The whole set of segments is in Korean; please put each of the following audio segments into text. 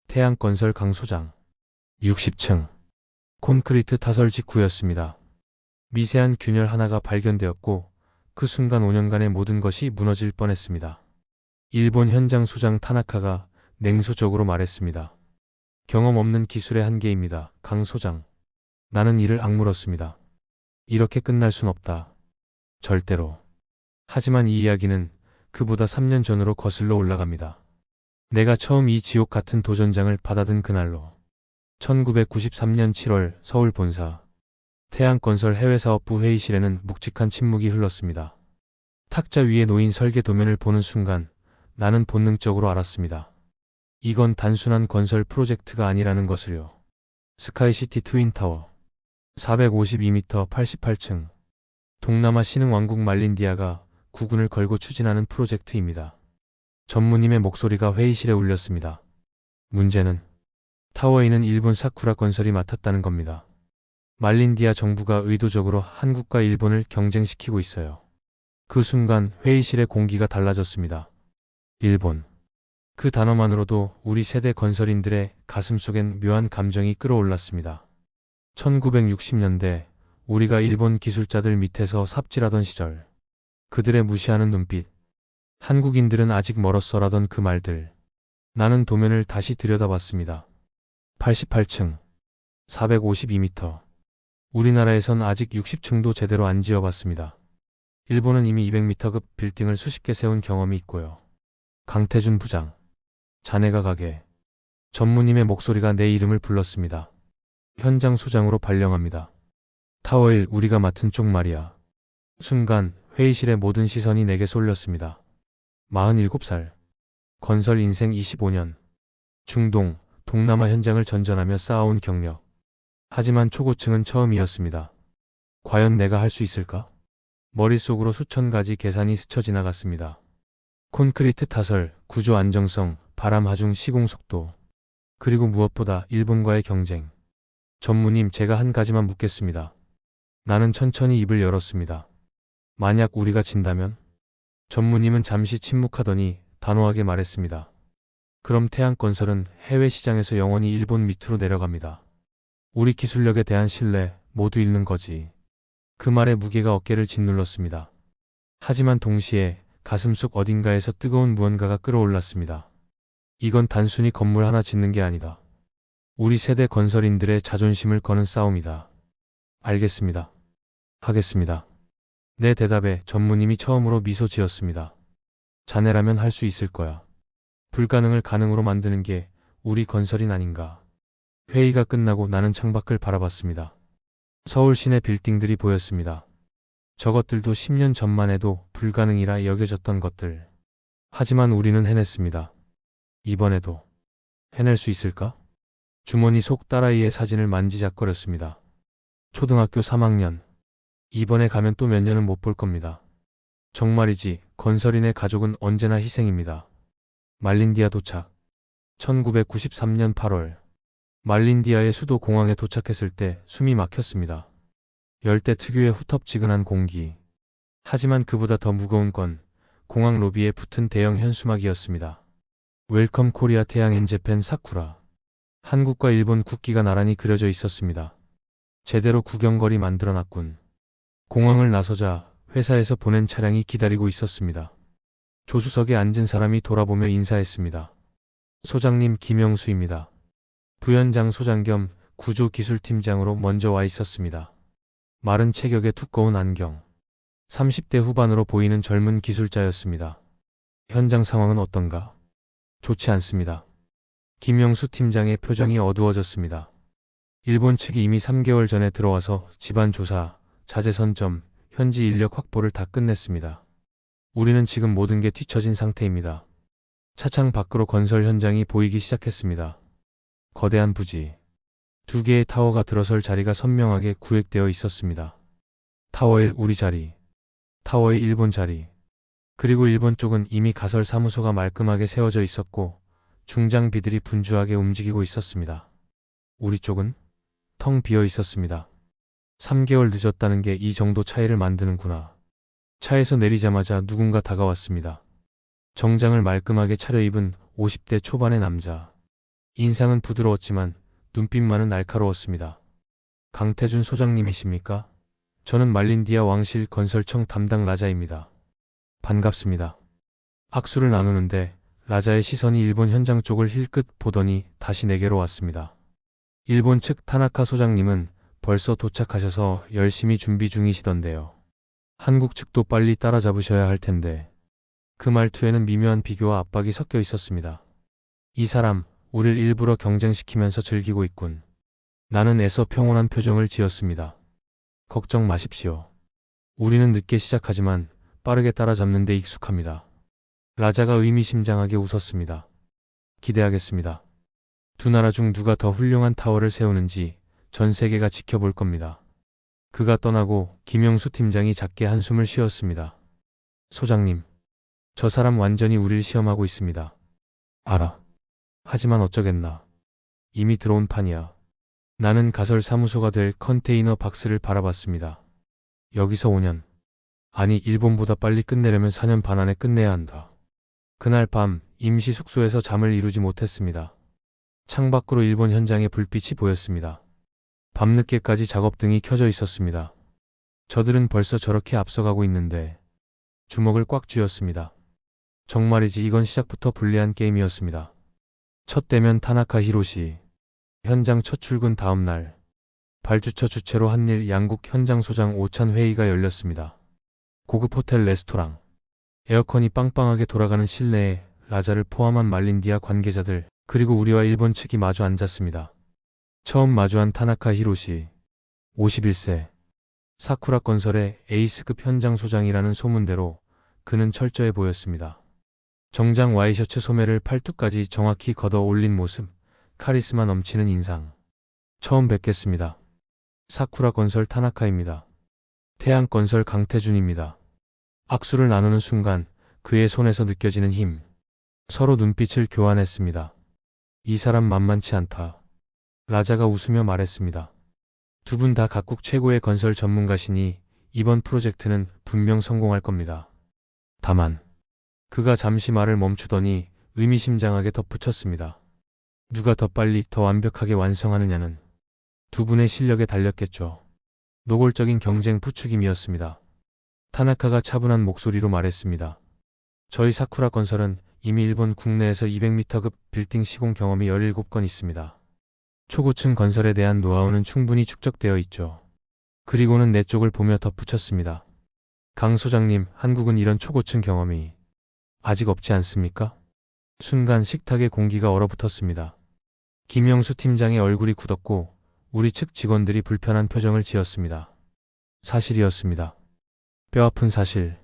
태양건설 강소장 60층 콘크리트 타설 직후였습니다. 미세한 균열 하나가 발견되었고 그 순간 5년간의 모든 것이 무너질 뻔했습니다. 일본 현장 소장 타나카가 냉소적으로 말했습니다. 경험 없는 기술의 한계입니다. 강 소장. 나는 이를 악물었습니다. 이렇게 끝날 순 없다. 절대로. 하지만 이 이야기는 그보다 3년 전으로 거슬러 올라갑니다. 내가 처음 이 지옥 같은 도전장을 받아든 그날로. 1993년 7월 서울 본사. 태양건설 해외사업부 회의실에는 묵직한 침묵이 흘렀습니다. 탁자 위에 놓인 설계 도면을 보는 순간 나는 본능적으로 알았습니다. 이건 단순한 건설 프로젝트가 아니라는 것을요. 스카이시티 트윈타워 452m 88층 동남아 신흥왕국 말린디아가 국군을 걸고 추진하는 프로젝트입니다. 전무님의 목소리가 회의실에 울렸습니다. 문제는 타워에는 일본 사쿠라 건설이 맡았다는 겁니다. 말린디아 정부가 의도적으로 한국과 일본을 경쟁시키고 있어요. 그 순간 회의실의 공기가 달라졌습니다. 일본. 그 단어만으로도 우리 세대 건설인들의 가슴속엔 묘한 감정이 끌어올랐습니다. 1960년대 우리가 일본 기술자들 밑에서 삽질하던 시절. 그들의 무시하는 눈빛. 한국인들은 아직 멀었어라던 그 말들. 나는 도면을 다시 들여다봤습니다. 88층. 452m. 우리나라에선 아직 60층도 제대로 안 지어봤습니다. 일본은 이미 200m급 빌딩을 수십 개 세운 경험이 있고요. 강태준 부장. 자네가 가게. 전무님의 목소리가 내 이름을 불렀습니다. 현장 소장으로 발령합니다. 타워 1 우리가 맡은 쪽 말이야. 순간 회의실의 모든 시선이 내게 쏠렸습니다. 47살. 건설 인생 25년. 중동, 동남아 현장을 전전하며 쌓아온 경력. 하지만 초고층은 처음이었습니다. 과연 내가 할 수 있을까? 머릿속으로 수천 가지 계산이 스쳐 지나갔습니다. 콘크리트 타설, 구조 안정성, 바람 하중 시공 속도. 그리고 무엇보다 일본과의 경쟁. 전무님, 제가 한 가지만 묻겠습니다. 나는 천천히 입을 열었습니다. 만약 우리가 진다면? 전무님은 잠시 침묵하더니 단호하게 말했습니다. 그럼 태양건설은 해외 시장에서 영원히 일본 밑으로 내려갑니다. 우리 기술력에 대한 신뢰 모두 잃는 거지. 그 말에 무게가 어깨를 짓눌렀습니다. 하지만 동시에 가슴속 어딘가에서 뜨거운 무언가가 끌어올랐습니다. 이건 단순히 건물 하나 짓는 게 아니다. 우리 세대 건설인들의 자존심을 거는 싸움이다. 알겠습니다. 하겠습니다. 내 대답에 전무님이 처음으로 미소 지었습니다. 자네라면 할 수 있을 거야. 불가능을 가능으로 만드는 게 우리 건설인 아닌가. 회의가 끝나고 나는 창밖을 바라봤습니다. 서울 시내 빌딩들이 보였습니다. 저것들도 10년 전만 해도 불가능이라 여겨졌던 것들. 하지만 우리는 해냈습니다. 이번에도 해낼 수 있을까? 주머니 속 딸아이의 사진을 만지작거렸습니다. 초등학교 3학년. 이번에 가면 또 몇 년은 못 볼 겁니다. 정말이지 건설인의 가족은 언제나 희생입니다. 말린디아 도착. 1993년 8월. 말린디아의 수도 공항에 도착했을 때 숨이 막혔습니다. 열대 특유의 후텁지근한 공기. 하지만 그보다 더 무거운 건 공항 로비에 붙은 대형 현수막이었습니다. 웰컴 코리아 태양 앤 재팬 사쿠라. 한국과 일본 국기가 나란히 그려져 있었습니다. 제대로 구경거리 만들어놨군. 공항을 나서자 회사에서 보낸 차량이 기다리고 있었습니다. 조수석에 앉은 사람이 돌아보며 인사했습니다. 소장님 김영수입니다. 부현장 소장 겸 구조기술팀장으로 먼저 와 있었습니다. 마른 체격에 두꺼운 안경. 30대 후반으로 보이는 젊은 기술자였습니다. 현장 상황은 어떤가? 좋지 않습니다. 김영수 팀장의 표정이 어두워졌습니다. 일본 측이 이미 3개월 전에 들어와서 집안 조사, 자재 선점, 현지 인력 확보를 다 끝냈습니다. 우리는 지금 모든 게 뒤처진 상태입니다. 차창 밖으로 건설 현장이 보이기 시작했습니다. 거대한 부지. 2개의 타워가 들어설 자리가 선명하게 구획되어 있었습니다. 타워 1 우리 자리, 타워 2 일본 자리. 그리고 일본 쪽은 이미 가설 사무소가 말끔하게 세워져 있었고 중장비들이 분주하게 움직이고 있었습니다. 우리 쪽은 텅 비어 있었습니다. 3개월 늦었다는 게 이 정도 차이를 만드는구나. 차에서 내리자마자 누군가 다가왔습니다. 정장을 말끔하게 차려입은 50대 초반의 남자. 인상은 부드러웠지만 눈빛만은 날카로웠습니다. 강태준 소장님이십니까? 저는 말린디아 왕실 건설청 담당 라자입니다. 반갑습니다. 악수를 나누는데 라자의 시선이 일본 현장 쪽을 힐끗 보더니 다시 내게로 왔습니다. 일본 측 타나카 소장님은 벌써 도착하셔서 열심히 준비 중이시던데요. 한국 측도 빨리 따라잡으셔야 할 텐데. 그 말투에는 미묘한 비교와 압박이 섞여 있었습니다. 이 사람, 우릴 일부러 경쟁시키면서 즐기고 있군. 나는 애써 평온한 표정을 지었습니다. 걱정 마십시오. 우리는 늦게 시작하지만 빠르게 따라잡는 데 익숙합니다. 라자가 의미심장하게 웃었습니다. 기대하겠습니다. 두 나라 중 누가 더 훌륭한 타워를 세우는지 전 세계가 지켜볼 겁니다. 그가 떠나고 김영수 팀장이 작게 한숨을 쉬었습니다. 소장님, 저 사람 완전히 우릴 시험하고 있습니다. 알아. 하지만 어쩌겠나. 이미 들어온 판이야. 나는 가설 사무소가 될 컨테이너 박스를 바라봤습니다. 여기서 5년. 아니, 일본보다 빨리 끝내려면 4년 반 안에 끝내야 한다. 그날 밤 임시 숙소에서 잠을 이루지 못했습니다. 창밖으로 일본 현장의 불빛이 보였습니다. 밤늦게까지 작업등이 켜져 있었습니다. 저들은 벌써 저렇게 앞서가고 있는데 주먹을 꽉 쥐었습니다. 정말이지 이건 시작부터 불리한 게임이었습니다. 첫 대면 타나카 히로시. 현장 첫 출근 다음 날. 발주처 주최로 한일 양국 현장 소장 오찬 회의가 열렸습니다. 고급 호텔 레스토랑. 에어컨이 빵빵하게 돌아가는 실내에 라자를 포함한 말린디아 관계자들 그리고 우리와 일본 측이 마주 앉았습니다. 처음 마주한 타나카 히로시. 51세. 사쿠라 건설의 에이스급 현장 소장이라는 소문대로 그는 철저해 보였습니다. 정장 와이셔츠 소매를 팔뚝까지 정확히 걷어 올린 모습, 카리스마 넘치는 인상. 처음 뵙겠습니다. 사쿠라 건설 타나카입니다. 태양 건설 강태준입니다. 악수를 나누는 순간 그의 손에서 느껴지는 힘. 서로 눈빛을 교환했습니다. 이 사람 만만치 않다. 라자가 웃으며 말했습니다. 두 분 다 각국 최고의 건설 전문가시니 이번 프로젝트는 분명 성공할 겁니다. 다만 그가 잠시 말을 멈추더니 의미심장하게 덧붙였습니다. 누가 더 빨리 더 완벽하게 완성하느냐는 두 분의 실력에 달렸겠죠. 노골적인 경쟁 부추김이었습니다. 타나카가 차분한 목소리로 말했습니다. 저희 사쿠라 건설은 이미 일본 국내에서 200m급 빌딩 시공 경험이 17건 있습니다. 초고층 건설에 대한 노하우는 충분히 축적되어 있죠. 그리고는 내 쪽을 보며 덧붙였습니다. 강 소장님, 한국은 이런 초고층 경험이 아직 없지 않습니까? 순간 식탁의 공기가 얼어붙었습니다. 김영수 팀장의 얼굴이 굳었고 우리 측 직원들이 불편한 표정을 지었습니다. 사실이었습니다. 뼈아픈 사실.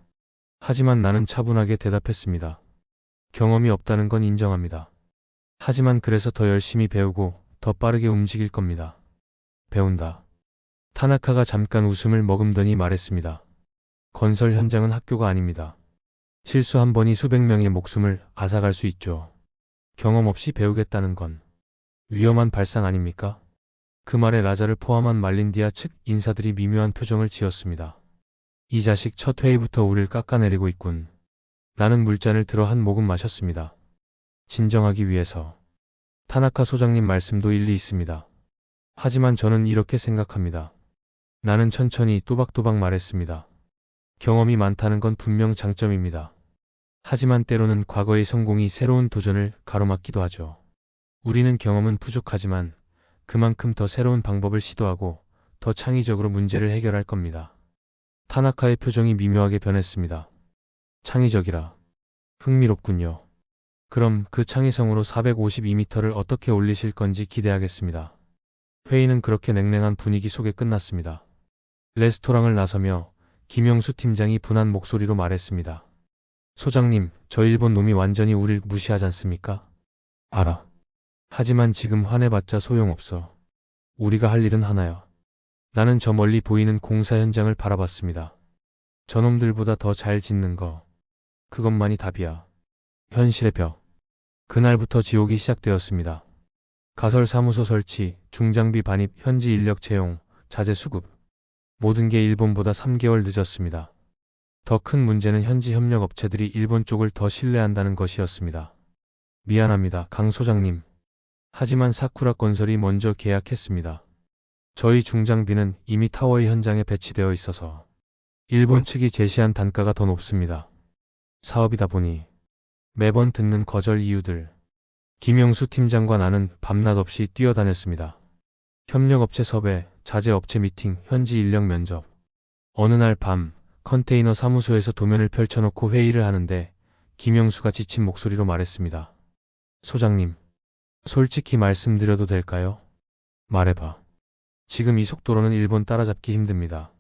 하지만 나는 차분하게 대답했습니다. 경험이 없다는 건 인정합니다. 하지만 그래서 더 열심히 배우고 더 빠르게 움직일 겁니다. 배운다. 타나카가 잠깐 웃음을 머금더니 말했습니다. 건설 현장은 학교가 아닙니다. 실수 한 번이 수백 명의 목숨을 앗아갈 수 있죠. 경험 없이 배우겠다는 건 위험한 발상 아닙니까? 그 말에 라자를 포함한 말린디아 측 인사들이 미묘한 표정을 지었습니다. 이 자식 첫 회의부터 우릴 깎아내리고 있군. 나는 물잔을 들어 한 모금 마셨습니다. 진정하기 위해서. 타나카 소장님 말씀도 일리 있습니다. 하지만 저는 이렇게 생각합니다. 나는 천천히 또박또박 말했습니다. 경험이 많다는 건 분명 장점입니다. 하지만 때로는 과거의 성공이 새로운 도전을 가로막기도 하죠. 우리는 경험은 부족하지만 그만큼 더 새로운 방법을 시도하고 더 창의적으로 문제를 해결할 겁니다. 타나카의 표정이 미묘하게 변했습니다. 창의적이라. 흥미롭군요. 그럼 그 창의성으로 452m를 어떻게 올리실 건지 기대하겠습니다. 회의는 그렇게 냉랭한 분위기 속에 끝났습니다. 레스토랑을 나서며 김영수 팀장이 분한 목소리로 말했습니다. 소장님, 저 일본 놈이 완전히 우릴 무시하지 않습니까? 알아. 하지만 지금 화내봤자 소용없어. 우리가 할 일은 하나야. 나는 저 멀리 보이는 공사 현장을 바라봤습니다. 저놈들보다 더 잘 짓는 거. 그것만이 답이야. 현실의 벽. 그날부터 지옥이 시작되었습니다. 가설 사무소 설치, 중장비 반입, 현지 인력 채용, 자재 수급. 모든 게 일본보다 3개월 늦었습니다. 더 큰 문제는 현지 협력 업체들이 일본 쪽을 더 신뢰한다는 것이었습니다. 미안합니다, 강 소장님. 하지만 사쿠라 건설이 먼저 계약했습니다. 저희 중장비는 이미 타워의 현장에 배치되어 있어서 일본 측이 제시한 단가가 더 높습니다. 사업이다 보니 매번 듣는 거절 이유들. 김영수 팀장과 나는 밤낮 없이 뛰어다녔습니다. 협력업체 섭외, 자재업체 미팅, 현지 인력 면접. 어느 날 밤 컨테이너 사무소에서 도면을 펼쳐놓고 회의를 하는데 김영수가 지친 목소리로 말했습니다. 소장님, 솔직히 말씀드려도 될까요? 말해봐. 지금 이 속도로는 일본 따라잡기 힘듭니다.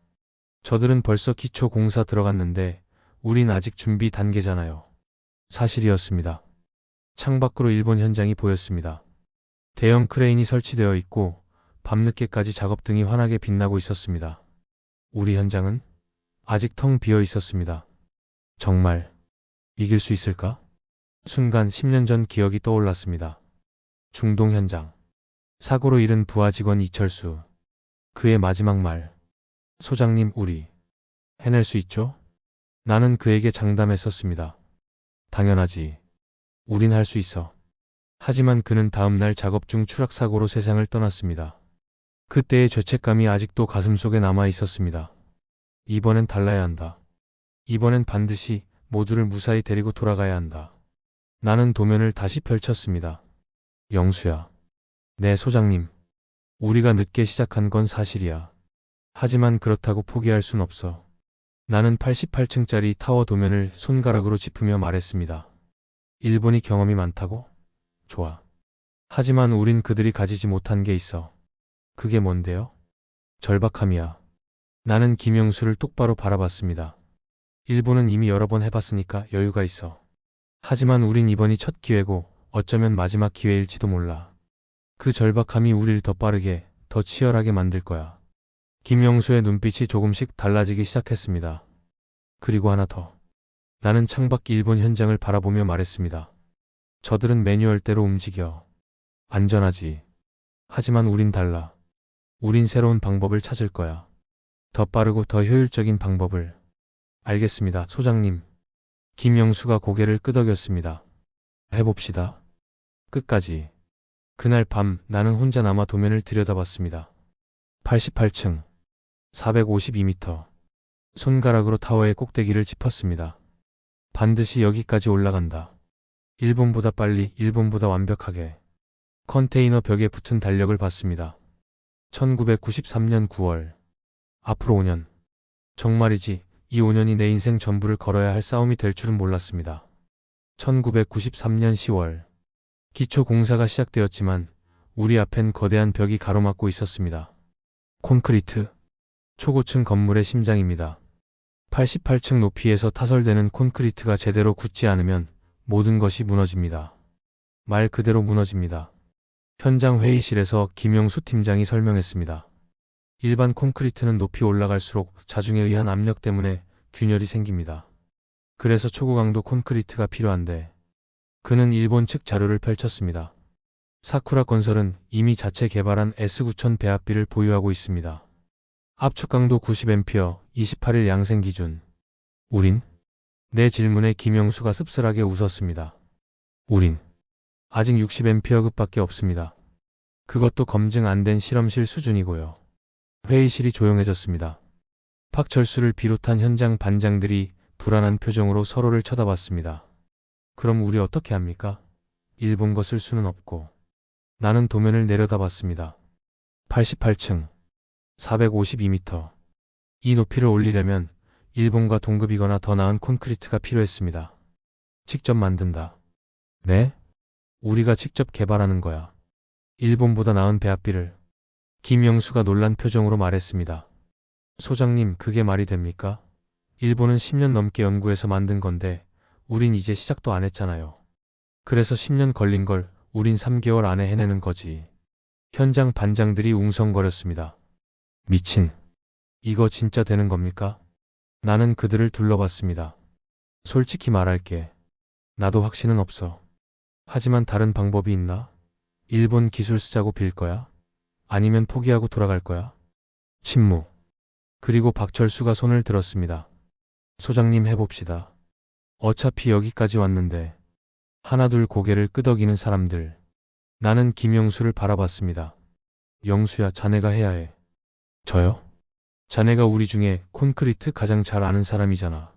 저들은 벌써 기초 공사 들어갔는데 우린 아직 준비 단계잖아요. 사실이었습니다. 창밖으로 일본 현장이 보였습니다. 대형 크레인이 설치되어 있고 밤늦게까지 작업등이 환하게 빛나고 있었습니다. 우리 현장은 아직 텅 비어 있었습니다. 정말 이길 수 있을까? 순간 10년 전 기억이 떠올랐습니다. 중동 현장. 사고로 잃은 부하 직원 이철수. 그의 마지막 말. 소장님, 우리 해낼 수 있죠? 나는 그에게 장담했었습니다. 당연하지. 우린 할 수 있어. 하지만 그는 다음날 작업 중 추락사고로 세상을 떠났습니다. 그때의 죄책감이 아직도 가슴속에 남아 있었습니다. 이번엔 달라야 한다. 이번엔 반드시 모두를 무사히 데리고 돌아가야 한다. 나는 도면을 다시 펼쳤습니다. 영수야. 네, 소장님. 우리가 늦게 시작한 건 사실이야. 하지만 그렇다고 포기할 순 없어. 나는 88층짜리 타워 도면을 손가락으로 짚으며 말했습니다. 일본이 경험이 많다고? 좋아. 하지만 우린 그들이 가지지 못한 게 있어. 그게 뭔데요? 절박함이야. 나는 김영수를 똑바로 바라봤습니다. 일본은 이미 여러 번 해봤으니까 여유가 있어. 하지만 우린 이번이 첫 기회고 어쩌면 마지막 기회일지도 몰라. 그 절박함이 우릴 더 빠르게, 더 치열하게 만들 거야. 김영수의 눈빛이 조금씩 달라지기 시작했습니다. 그리고 하나 더. 나는 창밖 일본 현장을 바라보며 말했습니다. 저들은 매뉴얼대로 움직여. 안전하지. 하지만 우린 달라. 우린 새로운 방법을 찾을 거야. 더 빠르고 더 효율적인 방법을. 알겠습니다, 소장님. 김영수가 고개를 끄덕였습니다. 해봅시다. 끝까지. 그날 밤 나는 혼자 남아 도면을 들여다봤습니다. 88층, 452m. 손가락으로 타워의 꼭대기를 짚었습니다. 반드시 여기까지 올라간다. 일본보다 빨리, 일본보다 완벽하게. 컨테이너 벽에 붙은 달력을 봤습니다. 1993년 9월. 앞으로 5년. 정말이지, 이 5년이 내 인생 전부를 걸어야 할 싸움이 될 줄은 몰랐습니다. 1993년 10월. 기초 공사가 시작되었지만 우리 앞엔 거대한 벽이 가로막고 있었습니다. 콘크리트. 초고층 건물의 심장입니다. 88층 높이에서 타설되는 콘크리트가 제대로 굳지 않으면 모든 것이 무너집니다. 말 그대로 무너집니다. 현장 회의실에서 김영수 팀장이 설명했습니다. 일반 콘크리트는 높이 올라갈수록 자중에 의한 압력 때문에 균열이 생깁니다. 그래서 초고강도 콘크리트가 필요한데, 그는 일본 측 자료를 펼쳤습니다. 사쿠라 건설은 이미 자체 개발한 S9000 배합비를 보유하고 있습니다. 압축 강도 90A, 28일 양생 기준. 우린? 내 질문에 김영수가 씁쓸하게 웃었습니다. 우린 아직 60A급밖에 없습니다. 그것도 검증 안 된 실험실 수준이고요. 회의실이 조용해졌습니다. 박철수를 비롯한 현장 반장들이 불안한 표정으로 서로를 쳐다봤습니다. 그럼 우리 어떻게 합니까? 일본 거 쓸 수는 없고. 나는 도면을 내려다봤습니다. 88층, 452m. 이 높이를 올리려면 일본과 동급이거나 더 나은 콘크리트가 필요했습니다. 직접 만든다. 네? 우리가 직접 개발하는 거야. 일본보다 나은 배합비를. 김영수가 놀란 표정으로 말했습니다. 소장님, 그게 말이 됩니까? 일본은 10년 넘게 연구해서 만든 건데 우린 이제 시작도 안 했잖아요. 그래서 10년 걸린 걸 우린 3개월 안에 해내는 거지. 현장 반장들이 웅성거렸습니다. 미친. 이거 진짜 되는 겁니까? 나는 그들을 둘러봤습니다. 솔직히 말할게. 나도 확신은 없어. 하지만 다른 방법이 있나? 일본 기술 쓰자고 빌 거야? 아니면 포기하고 돌아갈 거야? 침묵. 그리고 박철수가 손을 들었습니다. 소장님, 해봅시다. 어차피 여기까지 왔는데. 하나둘 고개를 끄덕이는 사람들. 나는 김영수를 바라봤습니다. 영수야, 자네가 해야 해. 저요? 자네가 우리 중에 콘크리트 가장 잘 아는 사람이잖아.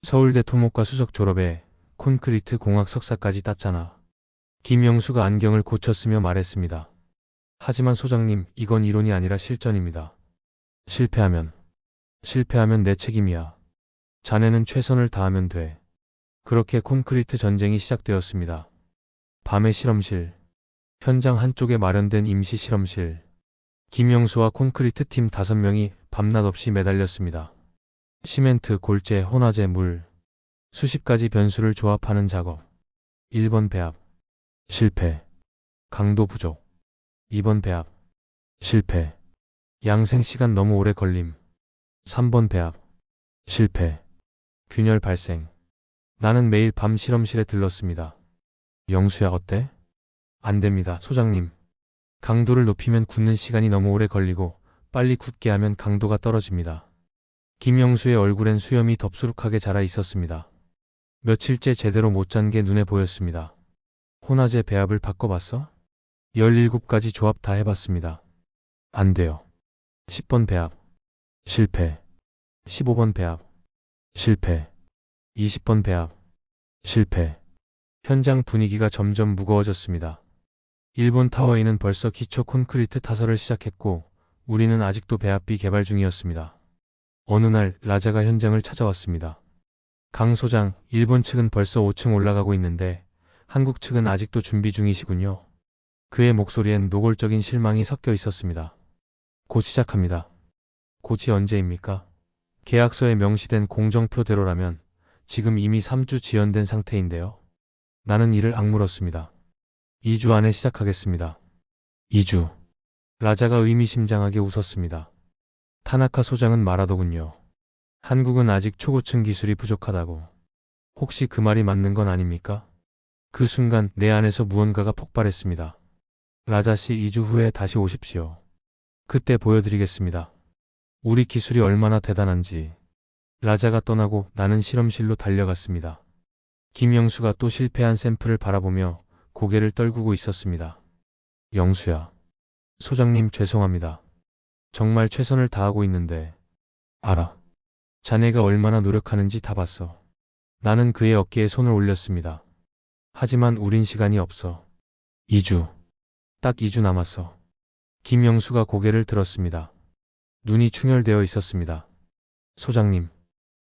서울대 토목과 수석 졸업에 콘크리트 공학 석사까지 땄잖아. 김영수가 안경을 고쳤으며 말했습니다. 하지만 소장님, 이건 이론이 아니라 실전입니다. 실패하면 내 책임이야. 자네는 최선을 다하면 돼. 그렇게 콘크리트 전쟁이 시작되었습니다. 밤의 실험실, 현장 한쪽에 마련된 임시 실험실. 김영수와 콘크리트 팀 5명이 밤낮 없이 매달렸습니다. 시멘트, 골재, 혼화제, 물, 수십 가지 변수를 조합하는 작업. 1번 배합, 실패. 강도 부족. 2번 배합, 실패. 양생 시간 너무 오래 걸림. 3번 배합, 실패. 균열 발생. 나는 매일 밤 실험실에 들렀습니다. 영수야, 어때? 안 됩니다, 소장님. 강도를 높이면 굳는 시간이 너무 오래 걸리고 빨리 굳게 하면 강도가 떨어집니다. 김영수의 얼굴엔 수염이 덥수룩하게 자라 있었습니다. 며칠째 제대로 못 잔 게 눈에 보였습니다. 혼화제 배합을 바꿔봤어? 17가지 조합 다 해봤습니다. 안 돼요. 10번 배합, 실패. 15번 배합, 실패. 20번 배합, 실패. 현장 분위기가 점점 무거워졌습니다. 일본 타워에는 벌써 기초 콘크리트 타설을 시작했고 우리는 아직도 배합비 개발 중이었습니다. 어느 날 라자가 현장을 찾아왔습니다. 강 소장, 일본 측은 벌써 5층 올라가고 있는데 한국 측은 아직도 준비 중이시군요. 그의 목소리엔 노골적인 실망이 섞여 있었습니다. 곧 시작합니다. 곧이 언제입니까? 계약서에 명시된 공정표대로라면 지금 이미 3주 지연된 상태인데요. 나는 이를 악물었습니다. 2주 안에 시작하겠습니다. 2주. 라자가 의미심장하게 웃었습니다. 타나카 소장은 말하더군요. 한국은 아직 초고층 기술이 부족하다고. 혹시 그 말이 맞는 건 아닙니까? 그 순간 내 안에서 무언가가 폭발했습니다. 라자씨, 2주 후에 다시 오십시오. 그때 보여드리겠습니다. 우리 기술이 얼마나 대단한지. 라자가 떠나고 나는 실험실로 달려갔습니다. 김영수가 또 실패한 샘플을 바라보며 고개를 떨구고 있었습니다. 영수야. 소장님, 죄송합니다. 정말 최선을 다하고 있는데. 알아. 자네가 얼마나 노력하는지 다 봤어. 나는 그의 어깨에 손을 올렸습니다. 하지만 우린 시간이 없어. 2주. 딱 2주 남았어. 김영수가 고개를 들었습니다. 눈이 충혈되어 있었습니다. 소장님,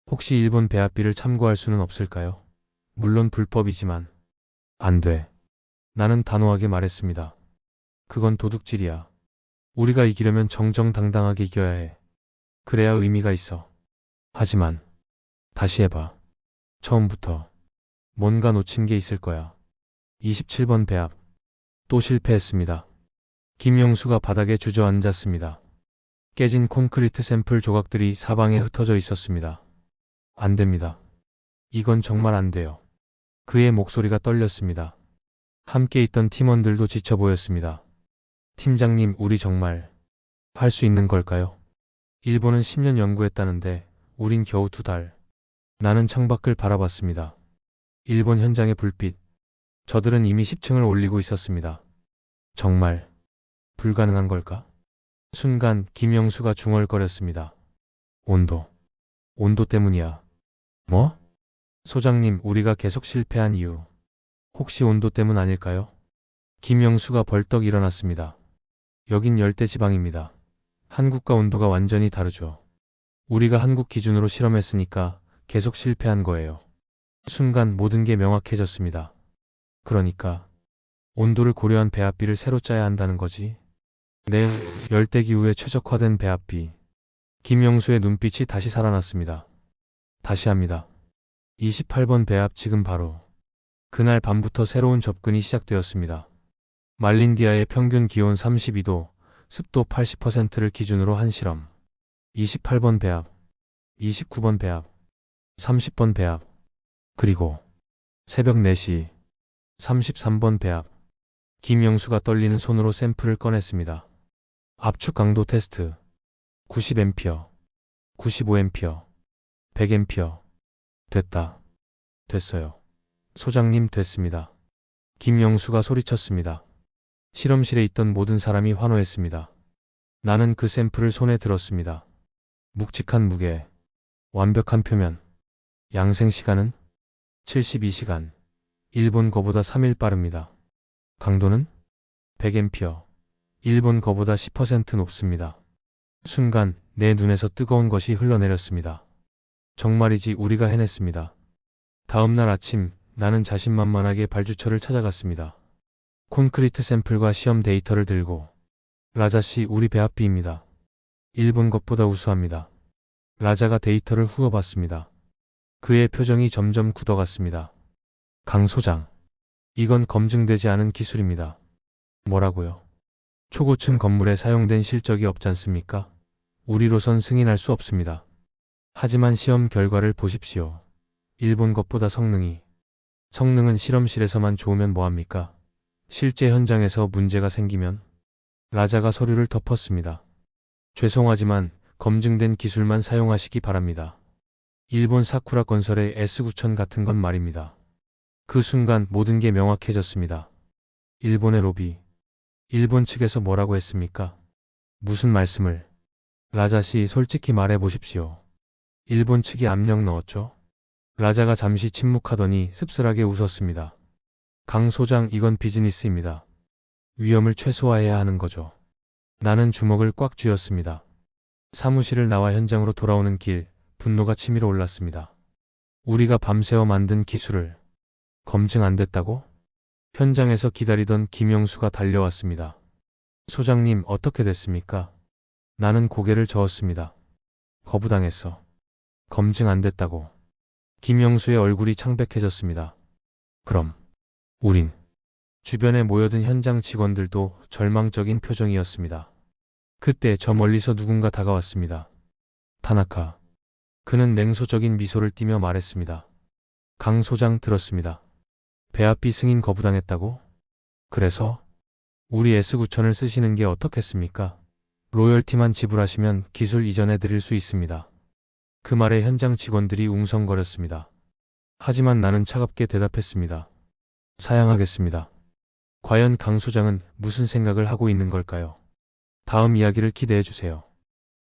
혹시 일본 배합비를 참고할 수는 없을까요? 물론 불법이지만. 안 돼. 나는 단호하게 말했습니다. 그건 도둑질이야. 우리가 이기려면 정정당당하게 이겨야 해. 그래야 의미가 있어. 하지만 다시 해봐. 처음부터. 뭔가 놓친 게 있을 거야. 27번 배합. 또 실패했습니다. 김영수가 바닥에 주저앉았습니다. 깨진 콘크리트 샘플 조각들이 사방에 흩어져 있었습니다. 안 됩니다. 이건 정말 안 돼요. 그의 목소리가 떨렸습니다. 함께 있던 팀원들도 지쳐 보였습니다. 팀장님, 우리 정말 할 수 있는 걸까요? 일본은 10년 연구했다는데 우린 겨우 2달. 나는 창밖을 바라봤습니다. 일본 현장의 불빛. 저들은 이미 10층을 올리고 있었습니다. 정말 불가능한 걸까? 순간 김영수가 중얼거렸습니다. 온도 때문이야. 뭐? 소장님, 우리가 계속 실패한 이유. 혹시 온도 때문 아닐까요? 김영수가 벌떡 일어났습니다. 여긴 열대지방입니다. 한국과 온도가 완전히 다르죠. 우리가 한국 기준으로 실험했으니까 계속 실패한 거예요. 순간 모든 게 명확해졌습니다. 그러니까 온도를 고려한 배합비를 새로 짜야 한다는 거지. 네, 열대기후에 최적화된 배합비. 김영수의 눈빛이 다시 살아났습니다. 다시 합니다. 28번 배합, 지금 바로. 그날 밤부터 새로운 접근이 시작되었습니다. 말린디아의 평균 기온 32도, 습도 80%를 기준으로 한 실험. 28번 배합, 29번 배합, 30번 배합, 그리고 새벽 4시 33번 배합. 김영수가 떨리는 손으로 샘플을 꺼냈습니다. 압축 강도 테스트. 90A, 95A, 100A. 됐다. 됐어요. 소장님, 됐습니다. 김영수가 소리쳤습니다. 실험실에 있던 모든 사람이 환호했습니다. 나는 그 샘플을 손에 들었습니다. 묵직한 무게, 완벽한 표면, 양생 시간은 72시간, 일본 거보다 3일 빠릅니다. 강도는 100A, 일본 거보다 10% 높습니다. 순간 내 눈에서 뜨거운 것이 흘러내렸습니다. 정말이지 우리가 해냈습니다. 다음 날 아침 나는 자신만만하게 발주처를 찾아갔습니다. 콘크리트 샘플과 시험 데이터를 들고 라자씨 우리 배합비입니다. 일본 것보다 우수합니다. 라자가 데이터를 후어봤습니다. 그의 표정이 점점 굳어갔습니다. 강 소장, 이건 검증되지 않은 기술입니다. 뭐라고요? 초고층 건물에 사용된 실적이 없지 않습니까? 우리로선 승인할 수 없습니다. 하지만 시험 결과를 보십시오. 일본 것보다 성능은 실험실에서만 좋으면 뭐합니까? 실제 현장에서 문제가 생기면 라자가 서류를 덮었습니다. 죄송하지만 검증된 기술만 사용하시기 바랍니다. 일본 사쿠라 건설의 S9000 같은 건 말입니다. 그 순간 모든 게 명확해졌습니다. 일본의 로비. 일본 측에서 뭐라고 했습니까? 무슨 말씀을? 라자씨 솔직히 말해 보십시오. 일본 측이 압력 넣었죠? 라자가 잠시 침묵하더니 씁쓸하게 웃었습니다. 강 소장 이건 비즈니스입니다. 위험을 최소화해야 하는 거죠. 나는 주먹을 꽉 쥐었습니다. 사무실을 나와 현장으로 돌아오는 길, 분노가 치밀어 올랐습니다. 우리가 밤새워 만든 기술을 검증 안 됐다고? 현장에서 기다리던 김영수가 달려왔습니다. 소장님 어떻게 됐습니까? 나는 고개를 저었습니다. 거부당했어. 검증 안 됐다고. 김영수의 얼굴이 창백해졌습니다. 그럼 우린 주변에 모여든 현장 직원들도 절망적인 표정이었습니다. 그때 저 멀리서 누군가 다가왔습니다. 타나카. 그는 냉소적인 미소를 띠며 말했습니다. 강 소장 들었습니다. 배합비 승인 거부당했다고? 그래서 우리 S9000을 쓰시는 게 어떻겠습니까? 로열티만 지불하시면 기술 이전해 드릴 수 있습니다. 그 말에 현장 직원들이 웅성거렸습니다. 하지만 나는 차갑게 대답했습니다. 사양하겠습니다. 과연 강 소장은 무슨 생각을 하고 있는 걸까요? 다음 이야기를 기대해 주세요.